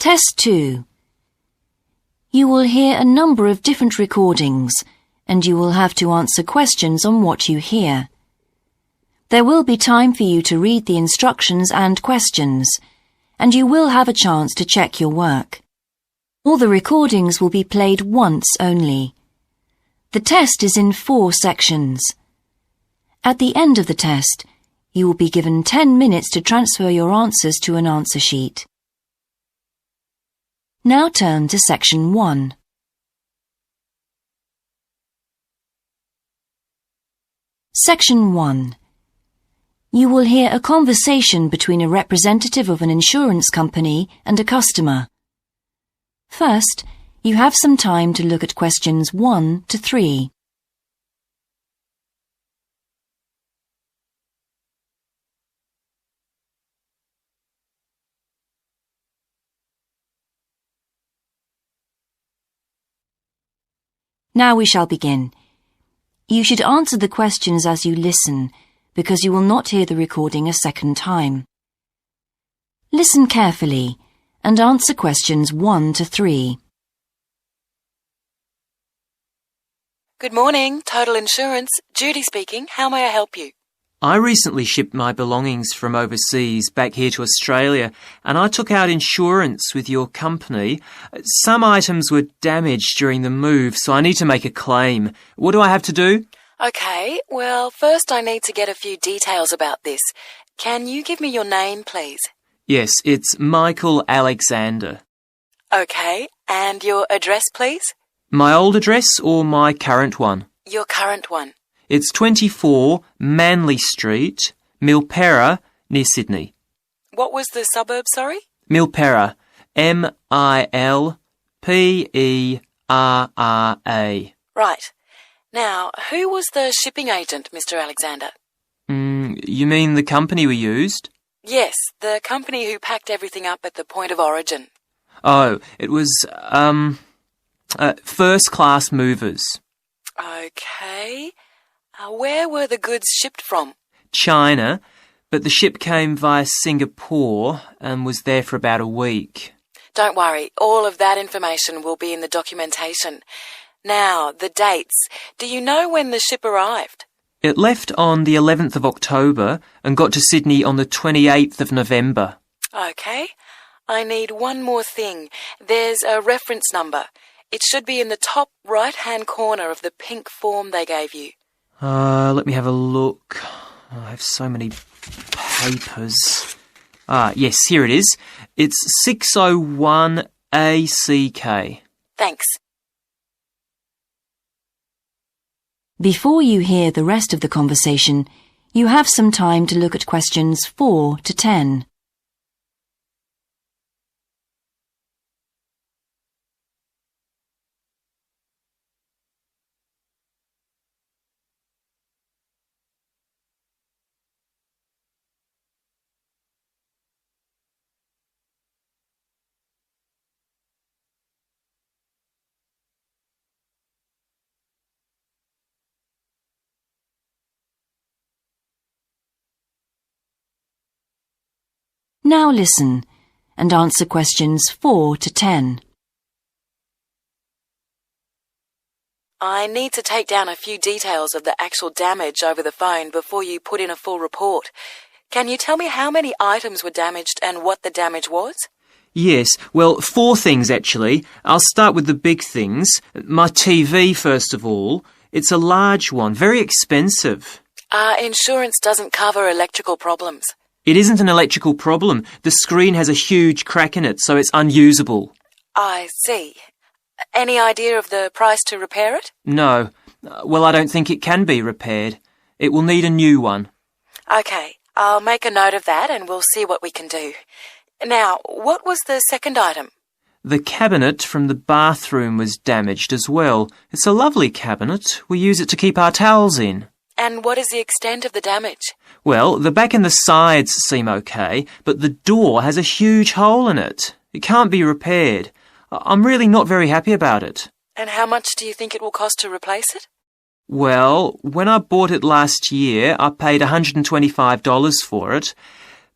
Test 2. You will hear a number of different recordings, and you will have to answer questions on what you hear. There will be time for you to read the instructions and questions, and you will have a chance to check your work. All the recordings will be played once only. The test is in 4 sections. At the end of the test, you will be given 10 minutes to transfer your answers to an answer sheet. Now turn to Section 1. Section 1. You will hear a conversation between a representative of an insurance company and a customer. First, you have some time to look at questions 1 to 3. Now we shall begin. You should answer the questions as you listen, because you will not hear the recording a second time. Listen carefully and answer questions 1 to 3. Good morning, Total Insurance. Judy speaking. How may I help you? I recently shipped my belongings from overseas back here to Australia, and I took out insurance with your company. Some items were damaged during the move, so I need to make a claim. What do I have to do? Okay, well, first I need to get a few details about this. Can you give me your name, please? Yes, it's Michael Alexander. Okay, and your address, please? My old address or my current one? Your current one. It's 24 Manly Street, Milperra, near Sydney. What was the suburb, sorry? Milperra, Milperra. Right. Now, who was the shipping agent, Mr. Alexander? You mean the company we used? Yes, the company who packed everything up at the point of origin. Oh, it was, First Class Movers. Okay. Where were the goods shipped from? China, but the ship came via Singapore and was there for about a week. Don't worry, all of that information will be in the documentation. Now, the dates. Do you know when the ship arrived? It left on the 11th of October and got to Sydney on the 28th of November. Okay. I need one more thing. There's a reference number. It should be in the top right-hand corner of the pink form they gave you. Let me have a look. I have so many papers. Yes, here it is. It's 601ACK. Thanks. Before you hear the rest of the conversation, you have some time to look at questions 4 to 10. Now listen and answer questions 4 to 10. I need to take down a few details of the actual damage over the phone before you put in a full report. Can you tell me how many items were damaged and what the damage was? Yes, well, 4 things actually. I'll start with the big things. My TV, first of all. It's a large one, very expensive. Insurance doesn't cover electrical problems. It isn't an electrical problem. The screen has a huge crack in it, so it's unusable. I see. Any idea of the price to repair it? No. Well, I don't think it can be repaired. It will need a new one. Okay, I'll make a note of that and we'll see what we can do. Now, what was the second item? The cabinet from the bathroom was damaged as well. It's a lovely cabinet. We use it to keep our towels in. And what is the extent of the damage? Well, the back and the sides seem okay, but the door has a huge hole in it. It can't be repaired. I'm really not very happy about it. And how much do you think it will cost to replace it? Well, when I bought it last year, I paid $125 for it,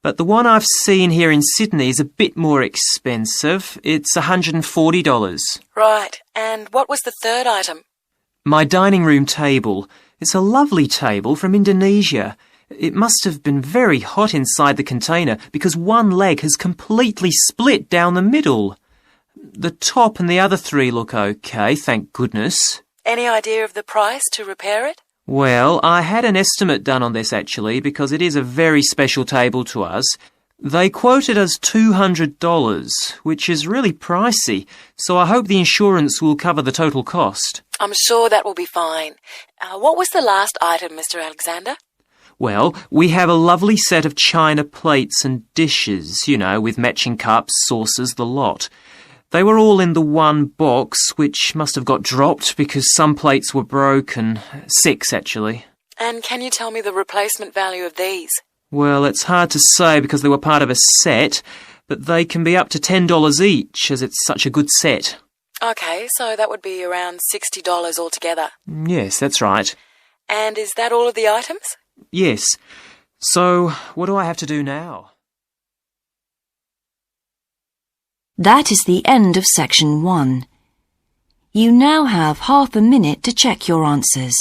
but the one I've seen here in Sydney is a bit more expensive. It's $140. Right, and what was the third item? My dining room table. It's a lovely table from Indonesia. It must have been very hot inside the container because one leg has completely split down the middle. The top and the other three look okay, thank goodness. Any idea of the price to repair it? Well, I had an estimate done on this actually because it is a very special table to us. They quoted us $200, which is really pricey, so I hope the insurance will cover the total cost. I'm sure that will be fine. What was the last item, Mr. Alexander? Well, we have a lovely set of china plates and dishes, with matching cups, saucers, the lot. They were all in the one box, which must have got dropped because some plates were broken. 6, actually. And can you tell me the replacement value of these? Well, it's hard to say because they were part of a set, but they can be up to $10 each as it's such a good set. Okay, so that would be around $60 altogether. Yes, that's right. And is that all of the items? Yes. So, what do I have to do now? That is the end of section 1. You now have half a minute to check your answers.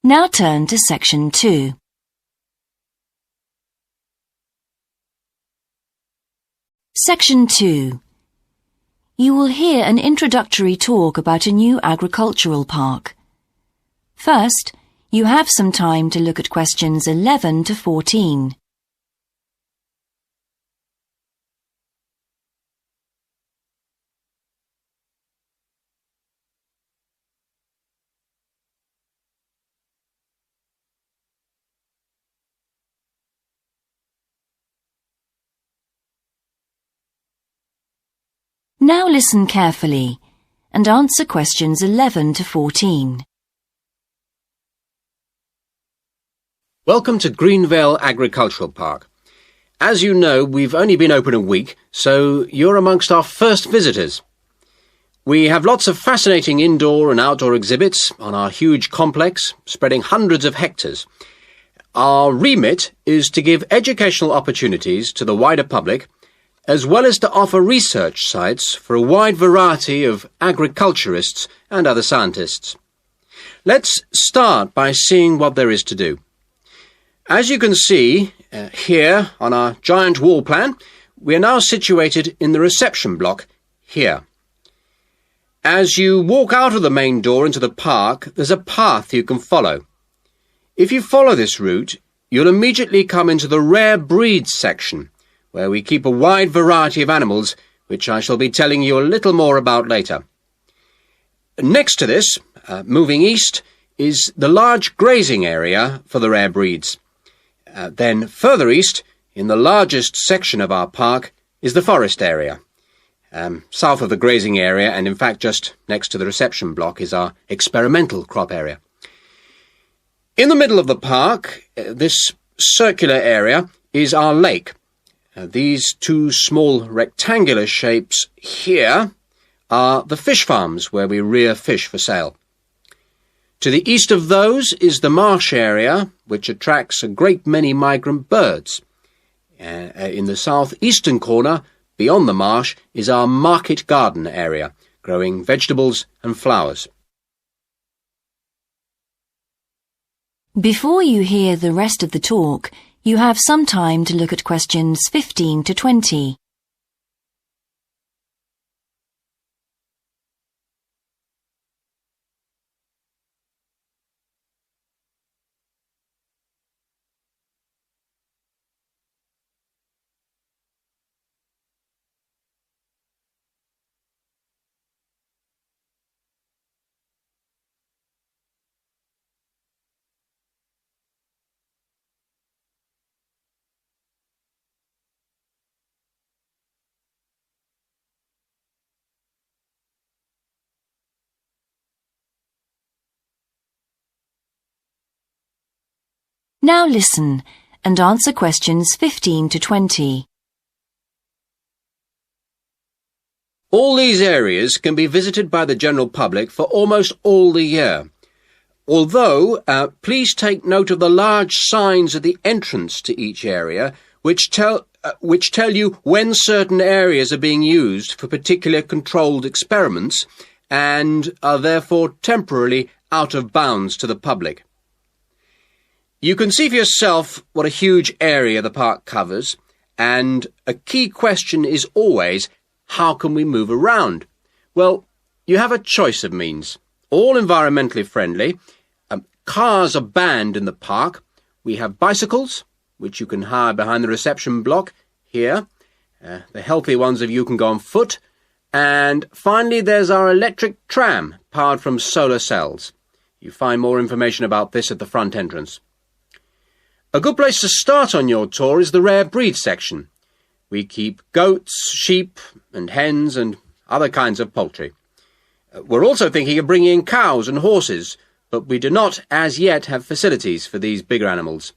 Now turn to section 2. Section 2. You will hear an introductory talk about a new agricultural park. First, you have some time to look at questions 11 to 14. Now listen carefully and answer questions 11 to 14. Welcome to Greenvale Agricultural Park. As you know, we've only been open a week, so you're amongst our first visitors. We have lots of fascinating indoor and outdoor exhibits on our huge complex, spreading hundreds of hectares. Our remit is to give educational opportunities to the wider public, as well as to offer research sites for a wide variety of agriculturists and other scientists. Let's start by seeing what there is to do. As you can see here on our giant wall plan, we are now situated in the reception block here. As you walk out of the main door into the park, there's a path you can follow. If you follow this route, you'll immediately come into the rare breeds section, where we keep a wide variety of animals, which I shall be telling you a little more about later. Next to this, moving east, is the large grazing area for the rare breeds. Then further east, in the largest section of our park, is the forest area. South of the grazing area, and in fact just next to the reception block, is our experimental crop area. In the middle of the park, this circular area, is our lake. These two small rectangular shapes here are the fish farms where we rear fish for sale. To the east of those is the marsh area, which attracts a great many migrant birds. In the southeastern corner, beyond the marsh, is our market garden area, growing vegetables and flowers. Before you hear the rest of the talk, you have some time to look at questions 15 to 20. Now listen and answer questions 15 to 20. All these areas can be visited by the general public for almost all the year. Although, please take note of the large signs at the entrance to each area, which tell you when certain areas are being used for particular controlled experiments and are therefore temporarily out of bounds to the public. You can see for yourself what a huge area the park covers, and a key question is always, how can we move around? Well, you have a choice of means, all environmentally friendly. Cars are banned in the park. We have bicycles, which you can hire behind the reception block here. The healthy ones of you can go on foot. And finally, there's our electric tram, powered from solar cells. You find more information about this at the front entrance. A good place to start on your tour is the rare breed section. We keep goats, sheep and hens and other kinds of poultry. We're also thinking of bringing in cows and horses, but we do not as yet have facilities for these bigger animals.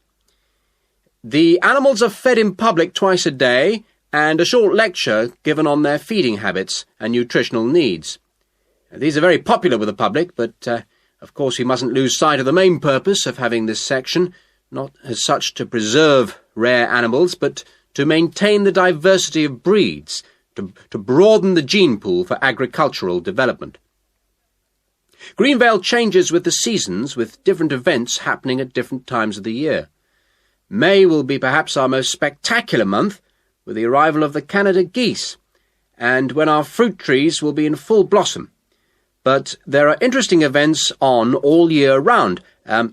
The animals are fed in public twice a day, and a short lecture given on their feeding habits and nutritional needs. These are very popular with the public, but of course we mustn't lose sight of the main purpose of having this section, not as such to preserve rare animals, but to maintain the diversity of breeds, to broaden the gene pool for agricultural development. Greenvale changes with the seasons, with different events happening at different times of the year. May will be perhaps our most spectacular month, with the arrival of the Canada geese, and when our fruit trees will be in full blossom. But there are interesting events on all year round.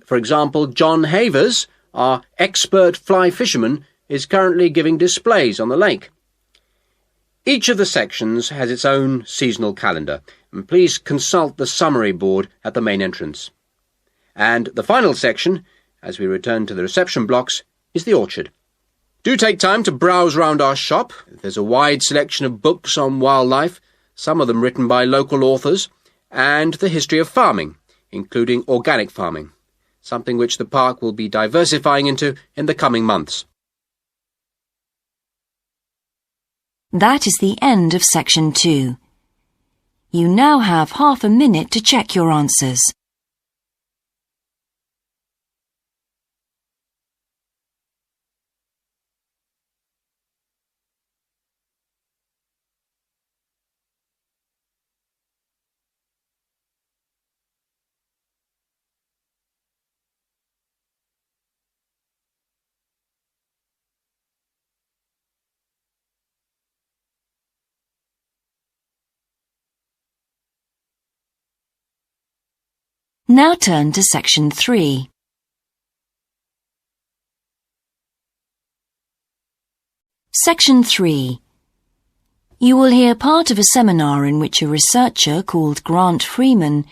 For example, John Havers, our expert fly fisherman, is currently giving displays on the lake. Each of the sections has its own seasonal calendar, and please consult the summary board at the main entrance. And the final section, as we return to the reception blocks, is the orchard. Do take time to browse round our shop. There's a wide selection of books on wildlife, some of them written by local authors, and the history of farming, including organic farming, something which the park will be diversifying into in the coming months. That is the end of section 2. You now have half a minute to check your answers. Now turn to section 3. Section 3. You will hear part of a seminar in which a researcher called Grant Freeman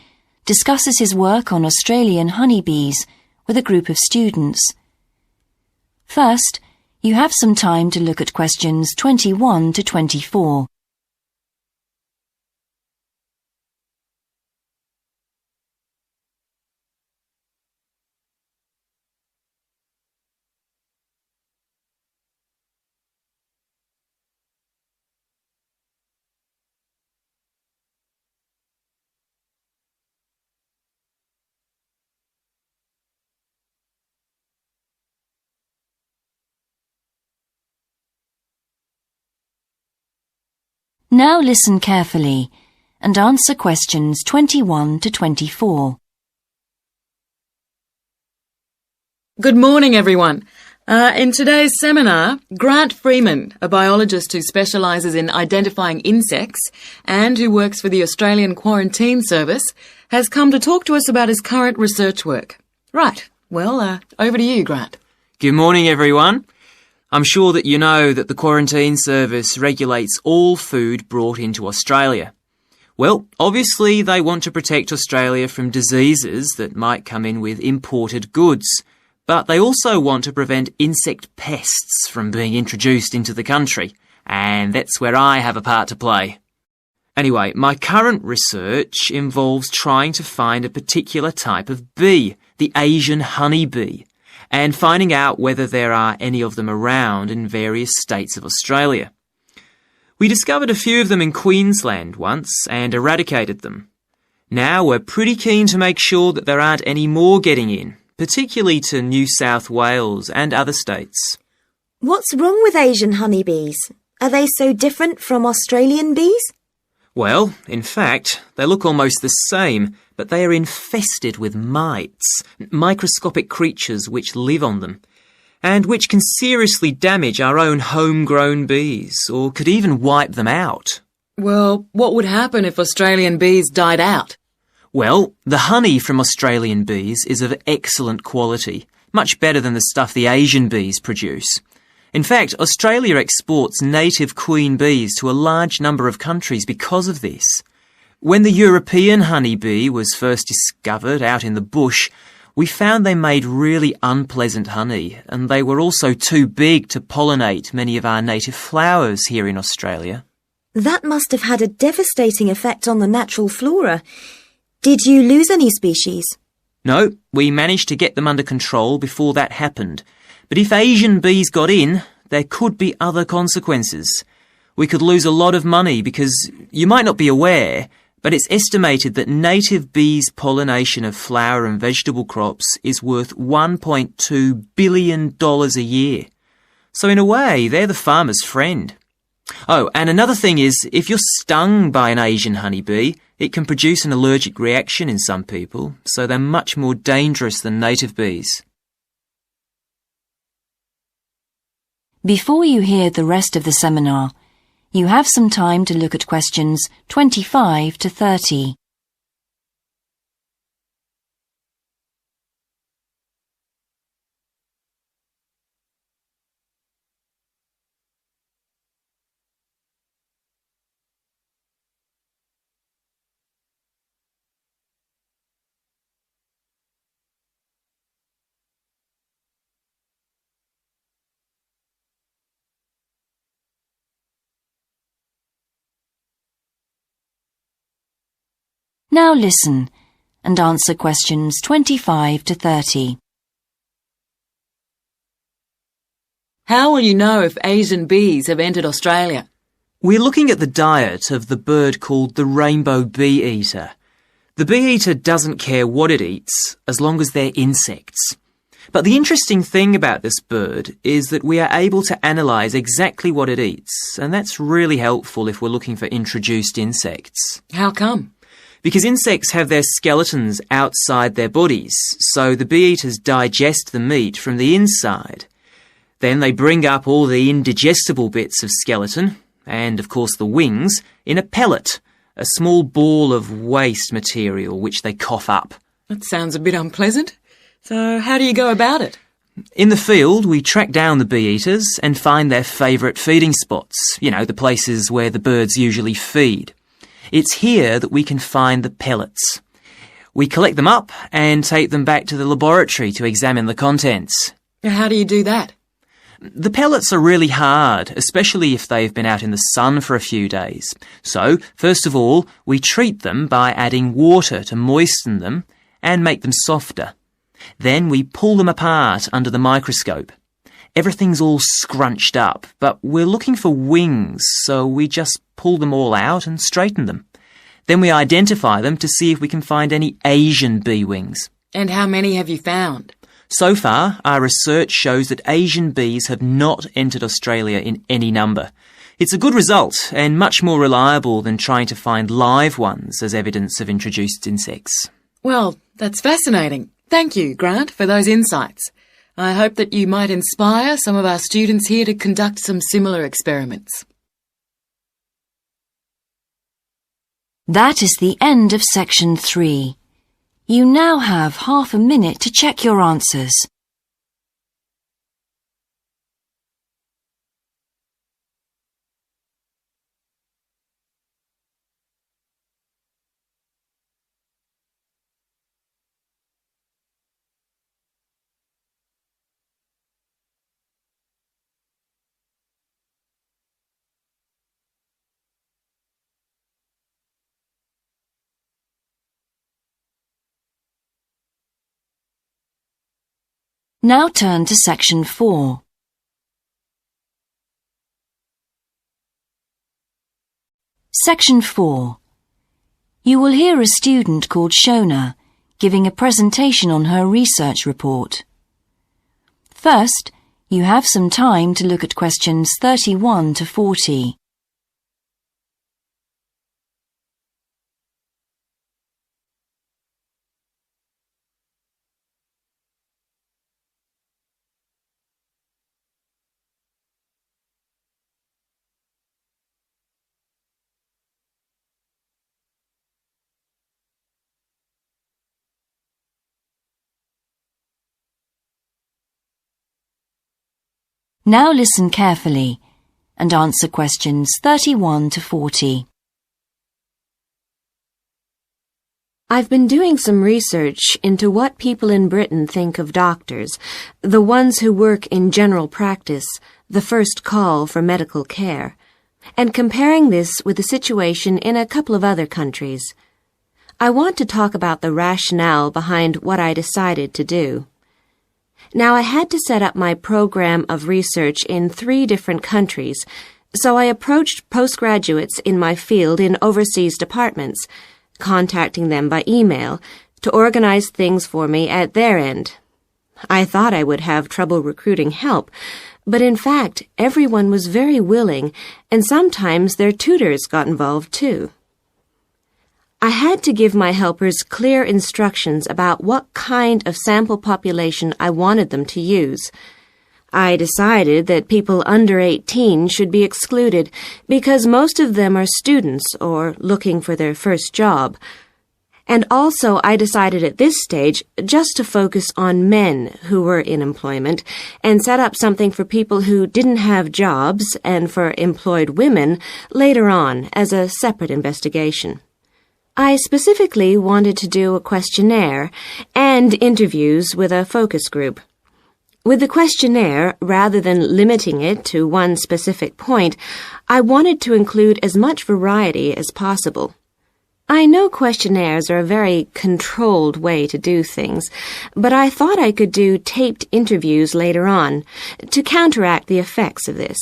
discusses his work on Australian honeybees with a group of students. First, you have some time to look at questions 21 to 24. Now listen carefully and answer questions 21 to 24. Good morning, everyone. In today's seminar, Grant Freeman, a biologist who specialises in identifying insects and who works for the Australian Quarantine Service, has come to talk to us about his current research work. Right, well, over to you, Grant. Good morning, everyone. I'm sure that you know that the Quarantine Service regulates all food brought into Australia. Well, obviously they want to protect Australia from diseases that might come in with imported goods, but they also want to prevent insect pests from being introduced into the country, and that's where I have a part to play. Anyway, my current research involves trying to find a particular type of bee, the Asian honeybee. and finding out whether there are any of them around in various states of Australia. We discovered a few of them in Queensland once and eradicated them. Now we're pretty keen to make sure that there aren't any more getting in, particularly to New South Wales and other states. What's wrong with Asian honeybees? Are they so different from Australian bees? Well, in fact, they look almost the same, but they are infested with mites, microscopic creatures which live on them, and which can seriously damage our own homegrown bees, or could even wipe them out. Well, what would happen if Australian bees died out? Well, the honey from Australian bees is of excellent quality, much better than the stuff the Asian bees produce. In fact, Australia exports native queen bees to a large number of countries because of this. When the European honeybee was first discovered out in the bush, we found they made really unpleasant honey, and they were also too big to pollinate many of our native flowers here in Australia. That must have had a devastating effect on the natural flora. Did you lose any species? No, we managed to get them under control before that happened. But if Asian bees got in, there could be other consequences. We could lose a lot of money because, you might not be aware, but it's estimated that native bees' pollination of flower and vegetable crops is worth $1.2 billion a year. So in a way, they're the farmer's friend. Oh, and another thing is, if you're stung by an Asian honeybee, it can produce an allergic reaction in some people, so they're much more dangerous than native bees. Before you hear the rest of the seminar, you have some time to look at questions 25 to 30. Now listen and answer questions 25 to 30. How will you know if Asian bees have entered Australia? We're looking at the diet of the bird called the rainbow bee-eater. The bee-eater doesn't care what it eats as long as they're insects. But the interesting thing about this bird is that we are able to analyse exactly what it eats, and that's really helpful if we're looking for introduced insects. How come? Because insects have their skeletons outside their bodies, so the bee-eaters digest the meat from the inside. Then they bring up all the indigestible bits of skeleton, and of course the wings, in a pellet, a small ball of waste material which they cough up. That sounds a bit unpleasant. So how do you go about it? In the field, we track down the bee-eaters and find their favourite feeding spots, the places where the birds usually feed. It's here that we can find the pellets. We collect them up and take them back to the laboratory to examine the contents. How do you do that? The pellets are really hard, especially if they've been out in the sun for a few days. So, first of all, we treat them by adding water to moisten them and make them softer. Then we pull them apart under the microscope. Everything's all scrunched up, but we're looking for wings, so we just pull them all out and straighten them. Then we identify them to see if we can find any Asian bee wings. And how many have you found? So far, our research shows that Asian bees have not entered Australia in any number. It's a good result and much more reliable than trying to find live ones as evidence of introduced insects. Well, that's fascinating. Thank you, Grant, for those insights. I hope that you might inspire some of our students here to conduct some similar experiments. That is the end of section 3. You now have half a minute to check your answers. Now turn to Section 4. Section 4. You will hear a student called Shona giving a presentation on her research report. First, you have some time to look at questions 31 to 40. Now listen carefully and answer questions 31 to 40. I've been doing some research into what people in Britain think of doctors, the ones who work in general practice, the first call for medical care, and comparing this with the situation in a couple of other countries. I want to talk about the rationale behind what I decided to do. Now, I had to set up my program of research in 3 different countries, so I approached postgraduates in my field in overseas departments, contacting them by email to organize things for me at their end. I thought I would have trouble recruiting help, but in fact, everyone was very willing, and sometimes their tutors got involved too. I had to give my helpers clear instructions about what kind of sample population I wanted them to use. I decided that people under 18 should be excluded because most of them are students or looking for their first job. And also I decided at this stage just to focus on men who were in employment and set up something for people who didn't have jobs and for employed women later on as a separate investigation. I specifically wanted to do a questionnaire and interviews with a focus group. With the questionnaire, rather than limiting it to one specific point, I wanted to include as much variety as possible. I know questionnaires are a very controlled way to do things, but I thought I could do taped interviews later on to counteract the effects of this.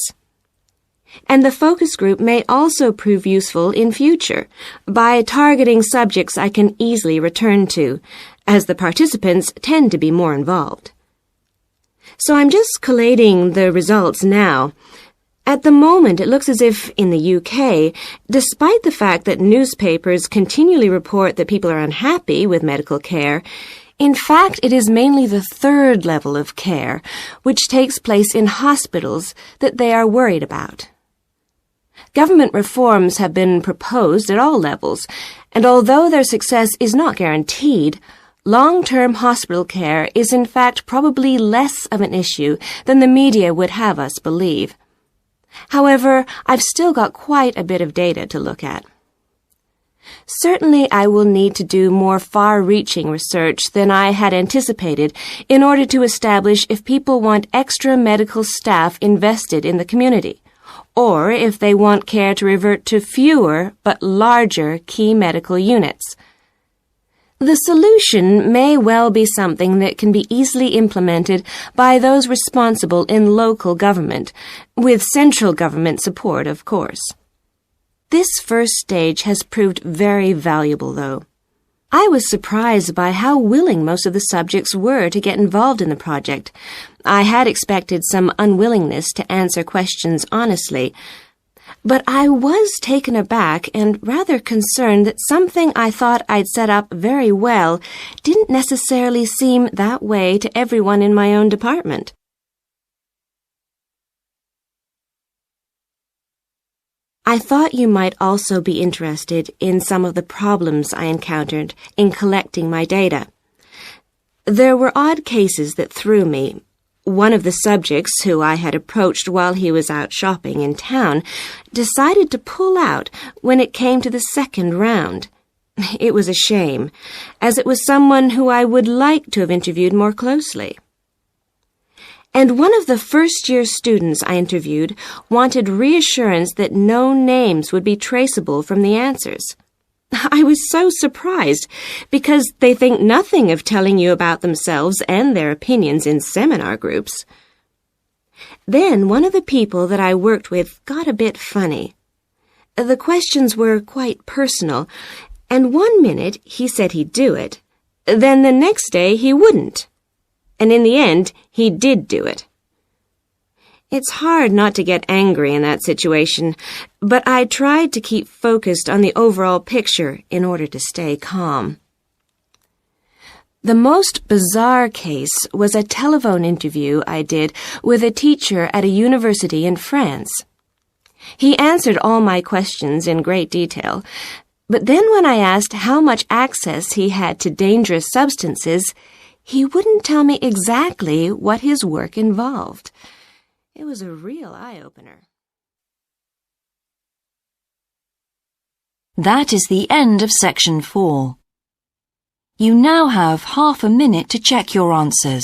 And the focus group may also prove useful in future by targeting subjects I can easily return to, as the participants tend to be more involved. So I'm just collating the results now. At the moment, it looks as if in the UK, despite the fact that newspapers continually report that people are unhappy with medical care, in fact, it is mainly the 3rd level of care, which takes place in hospitals, that they are worried about. Government reforms have been proposed at all levels, and although their success is not guaranteed, long-term hospital care is in fact probably less of an issue than the media would have us believe. However, I've still got quite a bit of data to look at. Certainly, I will need to do more far-reaching research than I had anticipated in order to establish if people want extra medical staff invested in the community, or if they want care to revert to fewer but larger key medical units. The solution may well be something that can be easily implemented by those responsible in local government, with central government support, of course. This first stage has proved very valuable, though. I was surprised by how willing most of the subjects were to get involved in the project. I had expected some unwillingness to answer questions honestly, but I was taken aback and rather concerned that something I thought I'd set up very well didn't necessarily seem that way to everyone in my own department. I thought you might also be interested in some of the problems I encountered in collecting my data. There were odd cases that threw me. One of the subjects who I had approached while he was out shopping in town decided to pull out when it came to the 2nd round. It was a shame, as it was someone who I would like to have interviewed more closely. And one of the first-year students I interviewed wanted reassurance that no names would be traceable from the answers. I was so surprised, because they think nothing of telling you about themselves and their opinions in seminar groups. Then one of the people that I worked with got a bit funny. The questions were quite personal, and one minute he said he'd do it, then the next day he wouldn't. And in the end, he did do it. It's hard not to get angry in that situation, but I tried to keep focused on the overall picture in order to stay calm. The most bizarre case was a telephone interview I did with a teacher at a university in France. He answered all my questions in great detail, but then when I asked how much access he had to dangerous substances, he wouldn't tell me exactly what his work involved. It was a real eye-opener. That is the end of section 4. You now have half a minute to check your answers.